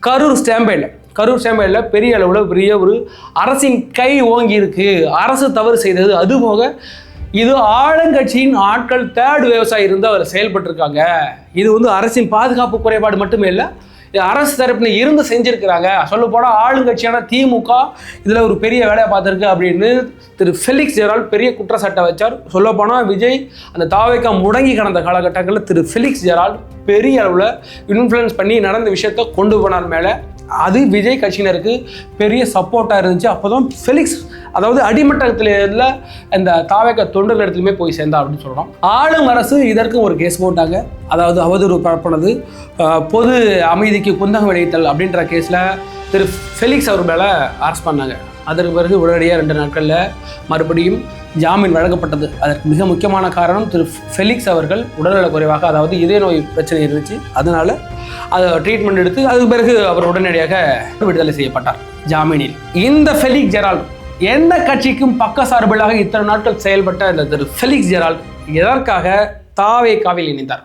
கரூர் ஸ்டாம்பேடில் பெரிய அளவில் பெரிய ஒரு அரசின் கை ஓங்கி இருக்கு, அரசு தவறு செய்தது. அதுபோக இது ஆளுங்கட்சியின் ஆட்கள் தேர்ட் விவசாயி இருந்து அவர் செயல்பட்டுருக்காங்க. இது வந்து அரசின் பாதுகாப்பு குறைபாடு மட்டுமே இல்லை, அரசு தரப்பில் இருந்து செஞ்சுருக்கிறாங்க. சொல்ல போனால் ஆளுங்கட்சியான திமுக இதில் ஒரு பெரிய வேலையை பார்த்துருக்கு அப்படின்னு திரு ஃபெலிக்ஸ் ஜெரால்ட் பெரிய குற்றச்சாட்டை வச்சார். சொல்லப்போனால் விஜய் அந்த தாவேக்கா முடங்கி கடந்த காலகட்டங்களில் திரு ஃபெலிக்ஸ் ஜெரால்ட் பெரிய அளவில் இன்ஃப்ளூயன்ஸ் பண்ணி நடந்த விஷயத்தை கொண்டு போனார் மேலே. அது விஜய் கட்சியினருக்கு பெரிய சப்போர்ட்டாக இருந்துச்சு. அப்போ தான் ஃபெலிக்ஸ் அதாவது அடிமட்டத்தில் இந்த தாவேக்கா தொண்டர்கள் இடத்துலையுமே போய் சேர்ந்தா அப்படின்னு சொல்கிறோம். ஆளும் அரசு இதற்கும் ஒரு கேஸ் போட்டாங்க. அதாவது அவதூறு பரப்புனது, பொது அமைதிக்கு குந்தகம் விளைவித்தல் அப்படின்ற கேஸில் திரு ஃபெலிக்ஸ் அவர் மேலே அரெஸ்ட் பண்ணாங்க. அதற்கு பிறகு உடனடியாக 2 நாட்களில் மறுபடியும் ஜாமீன் வழங்கப்பட்டது. அதற்கு மிக முக்கியமான காரணம் திரு ஃபெலிக்ஸ் அவர்கள் உடல்நலக் குறைவாக அதாவது இதய நோய் பிரச்சனை இருந்துச்சு. அதனால அதை ட்ரீட்மெண்ட் எடுத்து அதுக்கு பிறகு அவர் உடனடியாக விடுதலை செய்யப்பட்டார் ஜாமீனில். இந்த ஃபெலிக்ஸ் ஜெரால்ட் எந்த கட்சிக்கும் பக்க சார்பிலாக இத்தனை நாட்கள் செயல்பட்ட இந்த திரு ஃபெலிக்ஸ் ஜெரால்ட் எதற்காக தாவேக்காவில் இணைந்தார்?